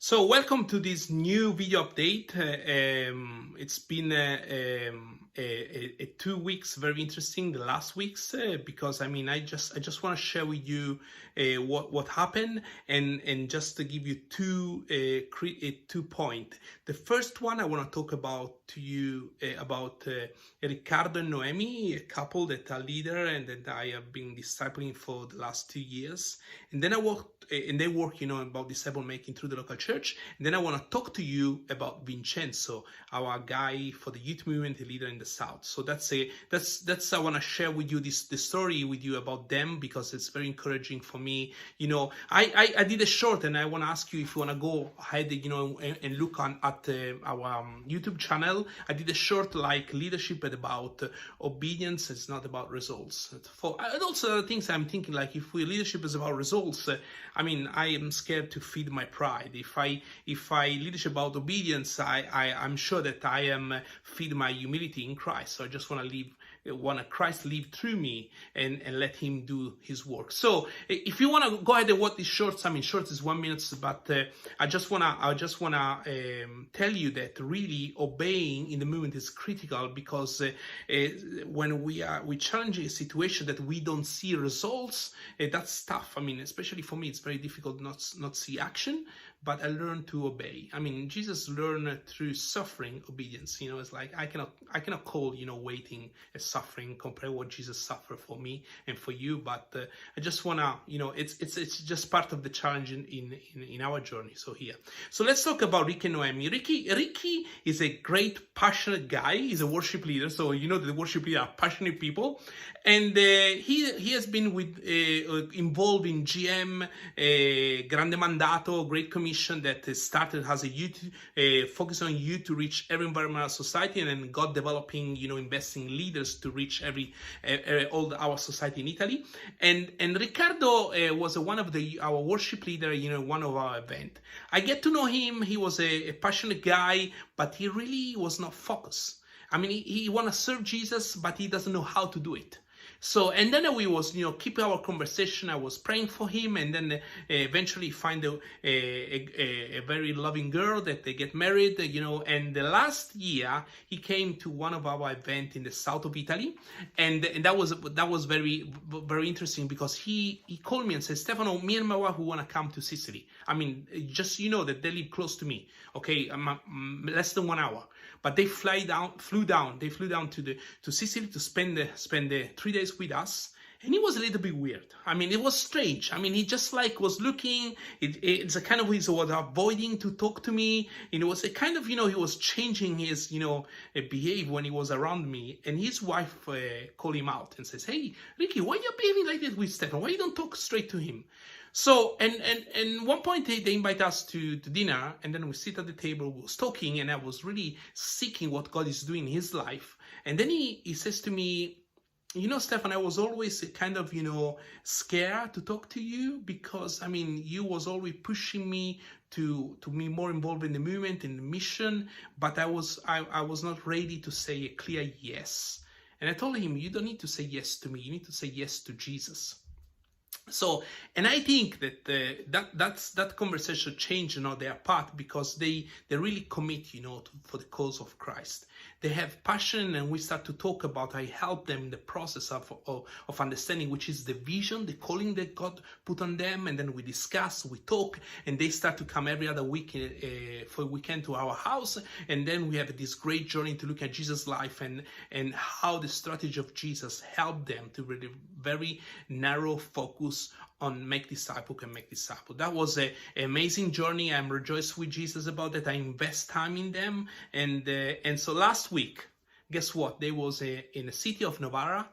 So welcome to this new video update. It's been 2 weeks very interesting. The last weeks because I just want to share with you what happened and just to give you two point. The first one I want to talk about to you about Ricardo and Noemi, a couple that are leader and that I have been discipling for the last 2 years. And then they work, about disciple making through the local church. And then I want to talk to you about Vincenzo, our guy for the youth movement, the leader in the South. So that's I want to share with you the story with you about them because it's very encouraging for me. I did a short, and I want to ask you if you want to go ahead, and look at our YouTube channel. I did a short like leadership about obedience. It's not about results. And also other things I'm thinking like if leadership is about results, I am scared to feed my pride. If I leadership about obedience, I'm sure that I am feed my humility in Christ. So I just want Christ live through me and let him do his work. So if you want to go ahead and watch these shorts, shorts is 1 minute, but I just wanna tell you that really obeying in the movement is critical because when we challenge a situation that we don't see results, that's tough. Especially for me, it's very difficult not see action, but I learned to obey. Jesus learned through suffering obedience. It's like I cannot call waiting as suffering compared to what Jesus suffered for me and for you. But I just wanna it's just part of the challenge in our journey. So let's talk about Ricky and Noemi. Ricky is a great passionate guy. He's a worship leader. So the worship leader are passionate people, and he has been involved in GM Grande Mandato, Great Commission that started as a youth focus on youth to reach every environmental society, and then got developing investing leaders to reach all our society in Italy. And Riccardo was one of our worship leader one of our event. I get to know him. He was a passionate guy, but he really was not focused. He want to serve Jesus, but he doesn't know how to do it. So, and then we was, keeping our conversation. I was praying for him, and then eventually find a very loving girl that they get married, and the last year he came to one of our events in the south of Italy, and that was very, very interesting because he called me and said, Stefano, me and my wife, we want to come to Sicily. Just, that they live close to me. Okay. Less than 1 hour. But they flew down to Sicily to spend the 3 days with us. And it was a little bit weird. It was strange. He just was looking. It's a kind of he was avoiding to talk to me. And it was a kind of he was changing his behave when he was around me. And his wife called him out and says, "Hey, Ricky, why are you behaving like this with Stefan? Why you don't talk straight to him?" So, and one point they invite us to dinner, and then we sit at the table, we was talking, and I was really seeking what God is doing in his life. And then he says to me, Stefan, I was always kind of, scared to talk to you because, you was always pushing me to be more involved in the movement, in the mission, but I was not ready to say a clear yes. And I told him, you don't need to say yes to me, you need to say yes to Jesus. So, and I think that that conversation changed, their path because they really commit, for the cause of Christ. They have passion, and we start to talk about. I help them in the process of understanding, which is the vision, the calling that God put on them, and then we discuss, we talk, and they start to come every other week for a weekend to our house, and then we have this great journey to look at Jesus' life and how the strategy of Jesus helped them to really very narrow focus on make disciple. That was an amazing journey. I'm rejoiced with Jesus about that. I invest time in them, and so last week, guess what? They was in the city of Novara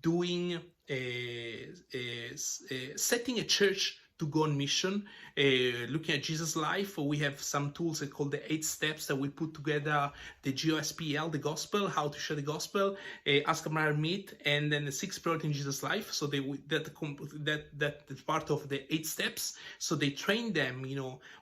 doing setting a church to go on mission, looking at Jesus' life. We have some tools that called the 8 steps that we put together, the GOSPL, the gospel, how to share the gospel, Ask Abraham Meet, and then the 6 priority in Jesus' life. So that is part of the 8 steps. So they train them,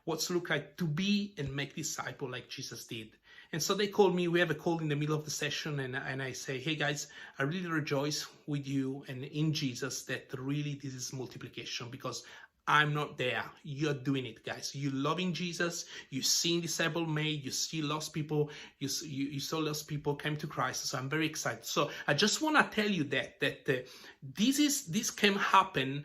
what's look like to be and make disciple like Jesus did. And so they called me. We have a call in the middle of the session, and I say, hey guys, I really rejoice with you and in Jesus that really this is multiplication, because I'm not there. You're doing it, guys. You loving Jesus. You seeing disciple made. You see lost people. You saw lost people came to Christ. So I'm very excited. So I just want to tell you that this can happen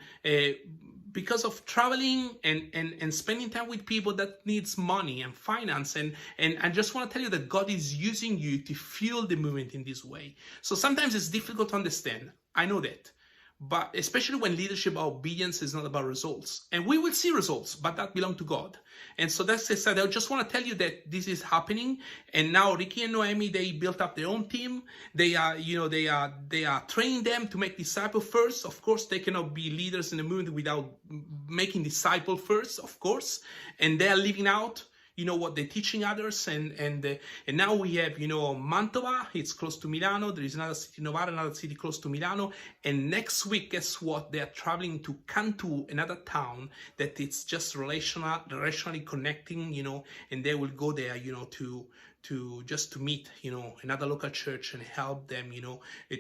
because of traveling and spending time with people that needs money and finance. And I just want to tell you that God is using you to fuel the movement in this way. So sometimes it's difficult to understand. I know that. But especially when leadership obedience is not about results. And we will see results, but that belong to God. And so that's it. I just want to tell you that this is happening. And now Ricky and Noemi, they built up their own team. They are, they are training them to make disciples first. Of course, they cannot be leaders in the movement without making disciples first, of course. And they are living out what they're teaching others, and now we have, Mantova, it's close to Milano. There is another city, Novara, another city close to Milano. And next week, guess what? They are traveling to Cantu, another town that it's just relationally connecting, and they will go there, to just to meet, another local church and help them,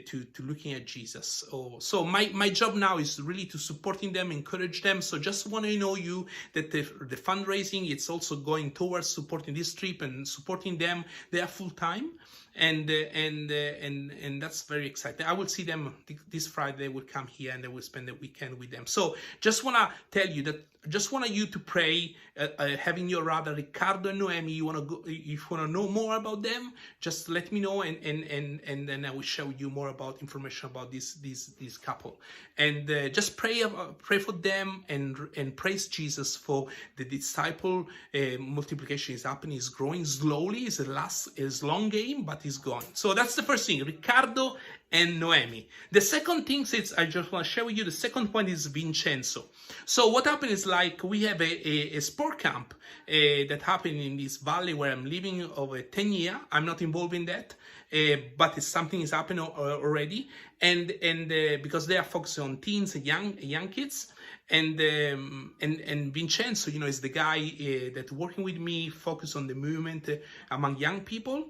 to looking at Jesus. So my job now is really to supporting them, encourage them. So just want to know you that the fundraising, it's also going towards supporting this trip and supporting them. They are full time. And that's very exciting. I will see them this Friday. They will come here and they will spend the weekend with them. So just want to tell you that, just want you to pray, having your radar, Riccardo and Noemi. You want to go, if you want to know more about them, just let me know, and then I will share with you more about information about this couple. And just pray for them and praise Jesus for the disciple multiplication is happening. Is growing slowly. It's a long game, but it's gone. So that's the first thing, Riccardo and Noemi. The second thing is, I just want to share with you, the second point is Vincenzo. So what happened is, like, we have a sport camp that happened in this valley where I'm living over 10 years. I'm not involved in that, but it's something is happening already. And because they are focused on teens and young kids. And Vincenzo, is the guy that working with me, focus on the movement among young people.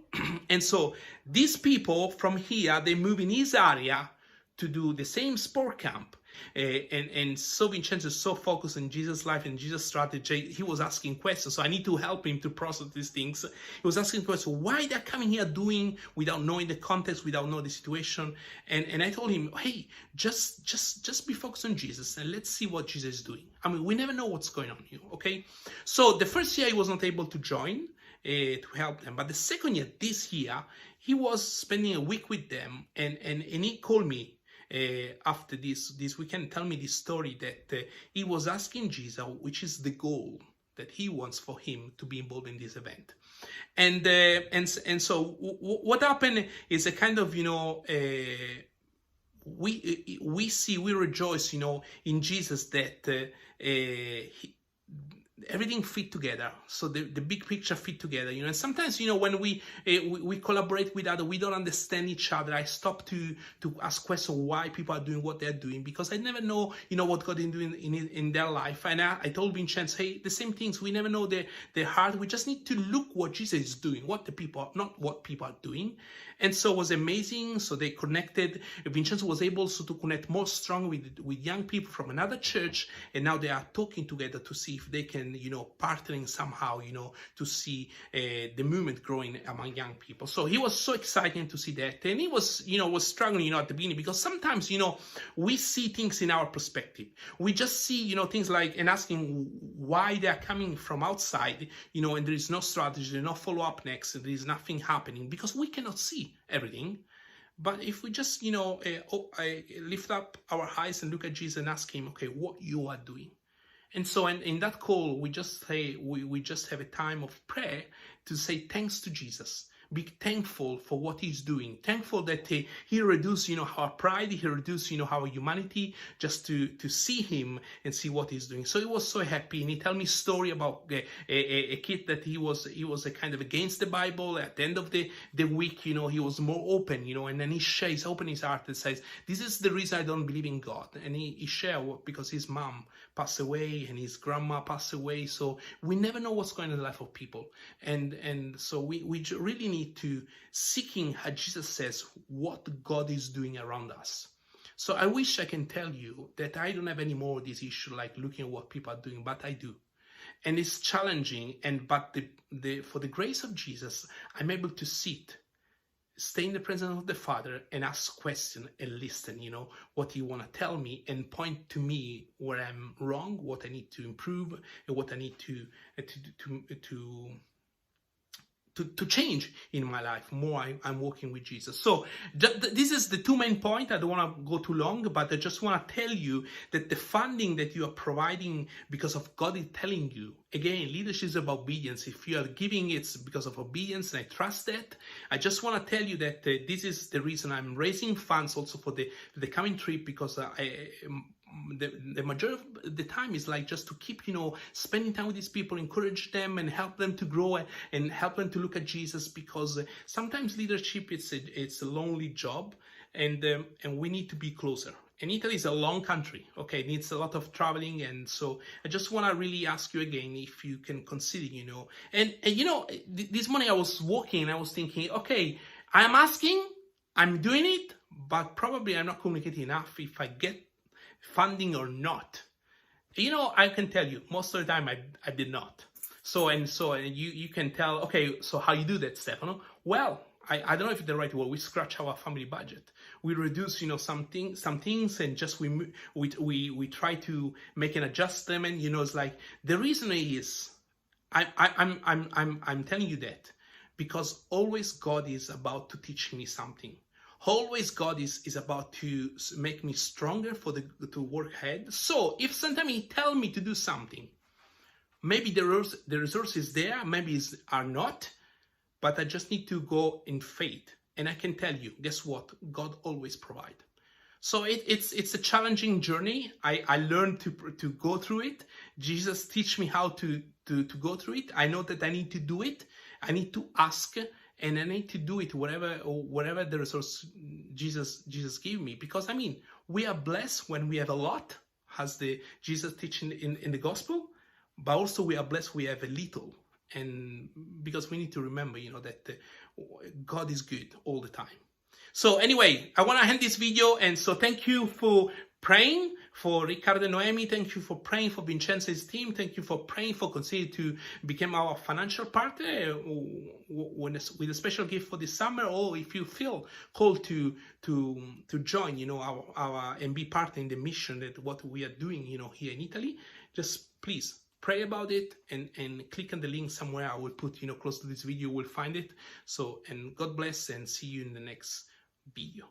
And so these people from here, they move in his area to do the same sport camp. And so Vincenzo is so focused on Jesus' life and Jesus' strategy. He was asking questions, so I need to help him to process these things. He was asking questions, why they're coming here doing without knowing the context, without knowing the situation. And I told him, hey, just be focused on Jesus and let's see what Jesus is doing. I mean, we never know what's going on here, okay? So the first year he was not able to join to help them, but the second year, this year, he was spending a week with them, and he called me after this weekend, tell me this story that he was asking Jesus, which is the goal that he wants for him to be involved in this event. And so what happened is a kind of, we rejoice, in Jesus that everything fit together. So the big picture fit together, and sometimes, when we collaborate with others, we don't understand each other. I stop to ask questions why people are doing what they're doing, because I never know, what God is doing in their life. And I told Vincenzo, hey, the same things, we never know their heart. We just need to look what Jesus is doing, not what people are doing. And so it was amazing. So they connected. Vincenzo was able also to connect more strongly with young people from another church, and now they are talking together to see if they can, partnering somehow, to see the movement growing among young people. So he was so excited to see that, and he was, was struggling, at the beginning, because sometimes, we see things in our perspective. We just see, things like, and asking why they are coming from outside, and there is no strategy, there is no follow up next, there is nothing happening, because we cannot see everything. But if we just, lift up our eyes and look at Jesus and ask him, okay, what you are doing. And so in that call, we just say, we just have a time of prayer to say thanks to Jesus. Be thankful for what he's doing. Thankful that he reduced, our pride. He reduced, our humanity, just to see him and see what he's doing. So he was so happy, and he told me a story about a kid that he was a kind of against the Bible. At the end of the week, he was more open, and then he's open his heart and says, "This is the reason I don't believe in God." And he shared because his mom passed away and his grandma passed away. So we never know what's going on in the life of people, and so we really need to seeking, how Jesus says, what God is doing around us. So I wish I can tell you that I don't have any more this issue, like looking at what people are doing, but I do. And it's challenging, but for the grace of Jesus, I'm able to stay in the presence of the Father and ask questions and listen, what He want to tell me, and point to me where I'm wrong, what I need to improve, and what I need to change in my life. More I'm working with Jesus. So this is the two main points. I don't want to go too long, but I just want to tell you that the funding that you are providing because of God is telling you, again, leadership is about obedience. If you are giving, it's because of obedience, and I trust that. I just want to tell you that this is the reason I'm raising funds also for the coming trip, because the majority of the time is like just to keep, spending time with these people, encourage them and help them to grow and help them to look at Jesus, because sometimes leadership, it's a lonely job, and we need to be closer. And Italy is a long country, okay, it needs a lot of traveling, and so I just want to really ask you again if you can consider, and this morning I was walking and I was thinking, okay, I'm asking, I'm doing it, but probably I'm not communicating enough if I get funding or not. I can tell you most of the time I did not. So you can tell, okay, so how you do that, Stefano? Well, I don't know if it's the right word. We scratch our family budget. We reduce, some things, and just we try to make an adjustment. It's like the reason is I'm telling you that because always God is about to teach me something. Always God is about to make me stronger to work ahead. So if sometimes He tell me to do something, maybe the resources there, maybe are not, but I just need to go in faith. And I can tell you, guess what? God always provide. So it's a challenging journey. I learned to go through it. Jesus teach me how to go through it. I know that I need to do it. I need to ask, and I need to do it whatever the resource Jesus gave me. Because we are blessed when we have a lot, as the Jesus teaching in the gospel, but also we are blessed we have a little. And because we need to remember, that God is good all the time. So anyway, I want to end this video, and so thank you for praying for Riccardo and Noemi. Thank you for praying for Vincenzo's team. Thank you for praying for continue to become our financial partner with a special gift for this summer. Or if you feel called to join, our and be part in the mission that what we are doing, here in Italy, just please pray about it and click on the link somewhere. I will put, close to this video, you will find it. So, and God bless, and see you in the next video.